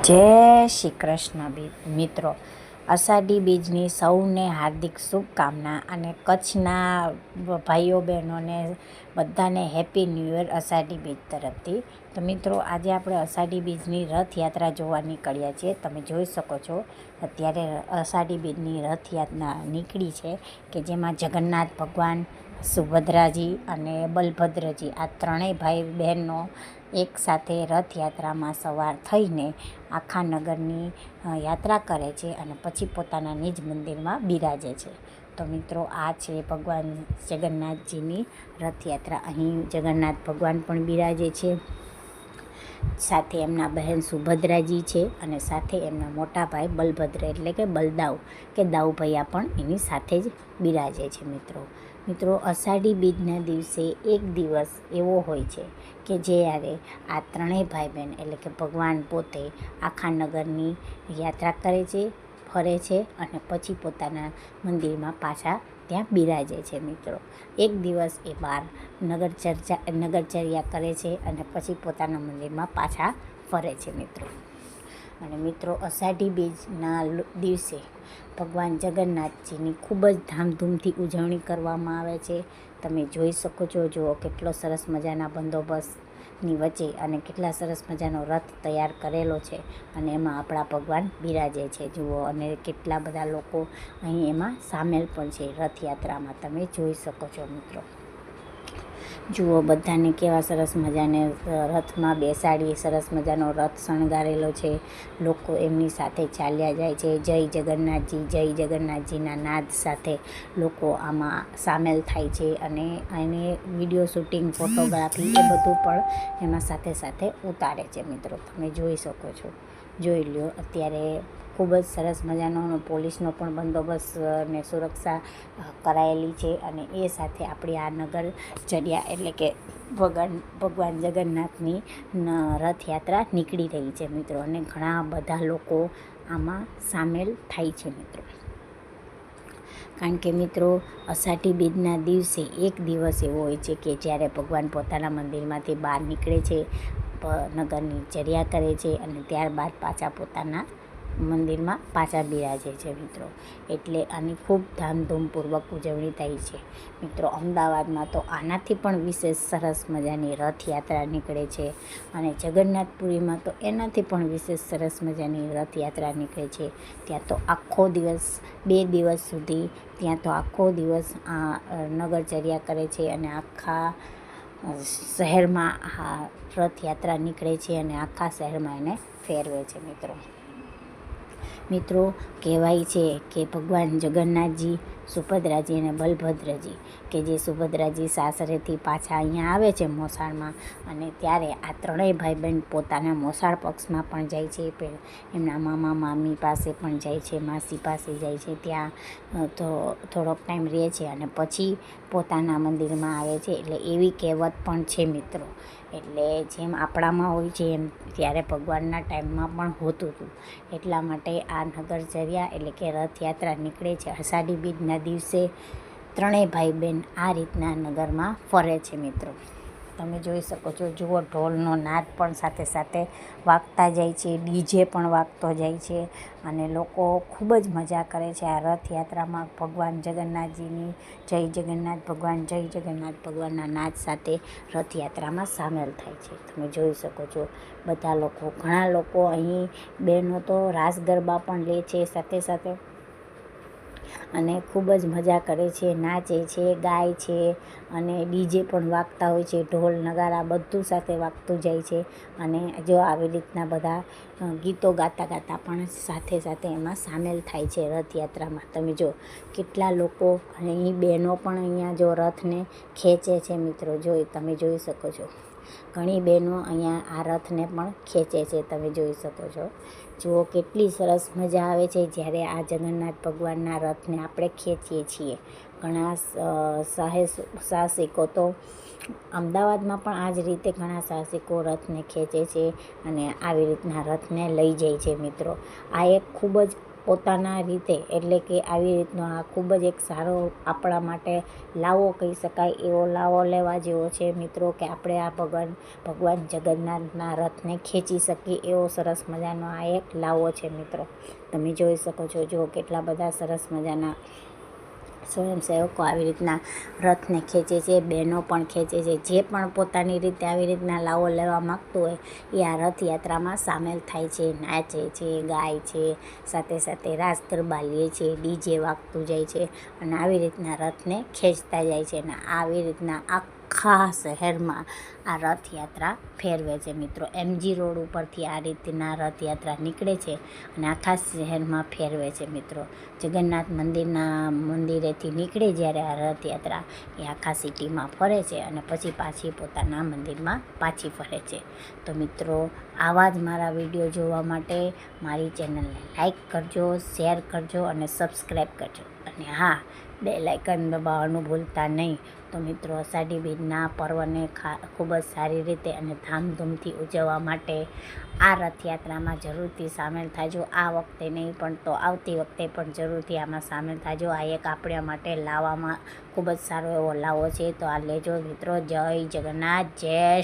જય શ્રી કૃષ્ણ મિત્રો, અષાઢી બીજની સૌને હાર્દિક શુભકામના અને કચ્છના ભાઈઓ બહેનોને બધાને હેપી ન્યૂ યર અષાઢી બીજ તરફથી. તો મિત્રો, આજે આપણે અષાઢી બીજની રથયાત્રા જોવા નીકળ્યા છીએ. તમે જોઈ શકો છો અત્યારે અષાઢી બીજની રથયાત્રા નીકળી છે કે જેમાં જગન્નાથ ભગવાન, સુભદ્રાજી અને બલભદ્રજી આ ત્રણેય ભાઈ બહેનો એક સાથે રથયાત્રામાં સવાર થઈને આખા નગરની યાત્રા કરે છે અને પછી પોતાના નિજ મંદિરમાં બિરાજે છે. તો મિત્રો, આ છે ભગવાન જગન્નાથજીની રથયાત્રા. અહીં જગન્નાથ ભગવાન પણ બિરાજે છે, સાથે એમના બહેન સુભદ્રાજી છે અને સાથે એમના મોટા ભાઈ બલભદ્ર એટલે કે બલદાવ કે દાઉભૈયા પણ એની સાથે જ બિરાજે છે. મિત્રો, અષાઢી બીજના દિવસે એક દિવસ એવો હોય છે કે જ્યારે આ ત્રણેય ભાઈ બહેન એટલે કે ભગવાન પોતે આખા નગરની યાત્રા કરે છે, ફરે છે અને પછી પોતાના મંદિરમાં પાછા ત્યાં બિરાજે છે. મિત્રો, એક દિવસ એ બહાર નગરચર્યા કરે છે અને પછી પોતાના મંદિરમાં પાછા ફરે છે. અને મિત્રો, અષાઢી બીજના દિવસે ભગવાન જગન્નાથજીની ખૂબ જ ધામધૂમથી ઉજવણી કરવામાં આવે છે. તમે જોઈ શકો છો, જુઓ કેટલો સરસ મજાના બંદોબસ્તની વચ્ચે અને કેટલા સરસ મજાનો રથ તૈયાર કરેલો છે અને એમાં આપણા ભગવાન બિરાજે છે. જુઓ, અને કેટલા બધા લોકો અહીં એમાં સામેલ પણ છે રથયાત્રામાં. તમે જોઈ શકો છો મિત્રો. જુઓ, બધાને કેવા સરસ મજાને રથમાં બેસાડી સરસ મજાનો રથ શણગારેલો છે. લોકો એમની સાથે ચાલ્યા જાય છે. જય જગન્નાથજી, જય જગન્નાથજીના નાદ સાથે લોકો આમાં સામેલ થાય છે અને એને વિડીયો શૂટિંગ, ફોટોગ્રાફી એ બધું પણ એમાં સાથે સાથે ઉતારે છે. મિત્રો, તમે જોઈ શકો છો, જોઈ લ્યો. અત્યારે ખૂબ જ સરસ મજાનો પોલીસનો પણ બંદોબસ્ત અને સુરક્ષા કરાયેલી છે અને એ સાથે આપણી આ નગરચર્યા એટલે કે ભગવાન જગન્નાથની રથયાત્રા નીકળી રહી છે મિત્રો. અને ઘણા બધા લોકો આમાં સામેલ થાય છે મિત્રો. કારણ કે મિત્રો, અષાઢી બીજના દિવસે એક દિવસ એવો હોય છે કે જ્યારે ભગવાન પોતાના મંદિરમાંથી બહાર નીકળે છે, નગરની ચર્યા કરે છે અને ત્યારબાદ પાછા પોતાના મંદિરમાં પાછા બિરાજે છે મિત્રો. એટલે આની ખૂબ ધામધૂમપૂર્વક ઉજવણી થાય છે મિત્રો. અમદાવાદમાં તો આનાથી પણ વિશેષ સરસ મજાની રથયાત્રા નીકળે છે અને જગન્નાથપુરીમાં તો એનાથી પણ વિશેષ સરસ મજાની રથયાત્રા નીકળે છે. ત્યાં તો આખો દિવસ, 2 દિવસ સુધી ત્યાં તો આખો દિવસ આ નગરચર્યા કરે છે અને આખા શહેરમાં આ રથયાત્રા નીકળે છે અને આખા શહેરમાં એને ફેરવે છે મિત્રો. કહેવાય છે કે ભગવાન જગન્નાથજી, સુભદ્રાજી અને બલભદ્રજી કે જે સુભદ્રાજી સાસરેથી પાછા અહીંયા આવે છે મોસાળમાં, અને ત્યારે આ ત્રણેય ભાઈ બહેન પોતાના મોસાળ પક્ષમાં પણ જાય છે. એમના મામા મામી પાસે પણ જાય છે, માસી પાસે જાય છે. ત્યાં થોડોક ટાઈમ રહે છે અને પછી પોતાના મંદિરમાં આવે છે. એટલે એવી કહેવત પણ છે મિત્રો. એટલે જેમ આપણામાં હોય છે એમ ત્યારે ભગવાનના ટાઈમમાં પણ હોતું હતું. એટલા માટે આ નગરચર્યા એટલે કે રથયાત્રા નીકળે છે. અષાઢી બીજના દિવસે ત્રણેય ભાઈ બહેન આ રીતના નગરમાં ફરે છે મિત્રો. તમે જોઈ શકો છો, જુઓ, ઢોલનો નાદ પણ સાથે સાથે વાગતા જાય છે, ડીજે પણ વાગતો જાય છે અને લોકો ખૂબ જ મજા કરે છે આ રથયાત્રામાં. ભગવાન જગન્નાથજીની જય જગન્નાથ ભગવાન, જય જગન્નાથ ભગવાનના નાદ સાથે રથયાત્રામાં સામેલ થાય છે. તમે જોઈ શકો છો, બધા લોકો, ઘણા લોકો અહીં બહેનો તો રાસ ગરબા પણ લે છે સાથે સાથે અને ખૂબ જ મજા કરે છે, નાચે છે, ગાય છે અને ડીજે પણ વાગતા હોય છે. ઢોલ નગારા બધું સાથે વાગતું જાય છે અને જો આવી રીતના બધા ગીતો ગાતા ગાતા પણ સાથે સાથે એમાં સામેલ થાય છે રથયાત્રામાં. તમે જો કેટલા લોકો, અને અહીં બહેનો પણ અહીંયા જો રથને ખેંચે છે મિત્રો. તમે જોઈ શકો છો, ઘણી બહેનો અહીંયા આ રથને પણ ખેંચે છે. તમે જોઈ શકો છો, જુઓ કેટલી સરસ મજા આવે છે જ્યારે આ જગન્નાથ ભગવાનના રથને આપણે ખેંચીએ છીએ. ઘણા સાહસિકો તો અમદાવાદમાં પણ આ જ રીતે ઘણા સાહસિકો રથને ખેંચે છે અને આવી રીતના રથને લઈ જાય છે મિત્રો. આ એક ખૂબ જ પોતાના રીતે એટલે કે આવી રીતનો આ ખૂબ જ એક સારો આપણા માટે લાવો કહી શકાય એવો લાવો લેવા જેવો છે મિત્રો, કે આપણે આ ભગવાન જગન્નાથના રથને ખેંચી શકીએ એવો સરસ મજાનો આ એક લાવો છે મિત્રો. તમે જોઈ શકો છો, જો કેટલા બધા સરસ મજાના સ્વયંસેવકો આવી રીતના રથને ખેંચે છે, બહેનો પણ ખેંચે છે. જે પણ પોતાની રીતે આવી રીતના લાવો લેવા માગતું હોય એ આ રથયાત્રામાં સામેલ થાય છે, નાચે છે, ગાય છે, સાથે સાથે રાસ ગરબા લે છે, ડીજે વાગતું જાય છે અને આવી રીતના રથને ખેંચતા જાય છે. અને આવી રીતના આખા શહેરમાં આ રથયાત્રા ફેરવે છે મિત્રો. MG રોડ ઉપરથી આ રીતના રથયાત્રા નીકળે છે અને આખા શહેરમાં ફેરવે છે મિત્રો. જગન્નાથ મંદિરેથી નીકળે જ્યારે આ રથયાત્રા એ આખા સિટીમાં ફરે છે અને પછી પાછી પોતાના મંદિરમાં પાછી ફરે છે. તો મિત્રો, આવા જ મારા વિડીયો જોવા માટે મારી ચેનલને લાઈક કરજો, શેર કરજો અને સબસ્ક્રાઈબ કરજો. અને હા, બેલ આઇકન દબાવવાનું ભૂલતા નહીં. તો મિત્રો, અષાઢી બીજના પર્વને ખૂબ જ સારી રીતે અને ધામધૂમથી ઉજવવા માટે આ રથયાત્રામાં જરૂરથી સામેલ થાજો. આ વખતે નહીં પણ તો આવતી વખતે પણ જરૂરથી આમાં સામેલ થાજો. આ એક આપણા માટે લાવવામાં ખૂબ જ સારો એવો લાવો છે. તો આ લેજો મિત્રો. જય જગન્નાથ, જય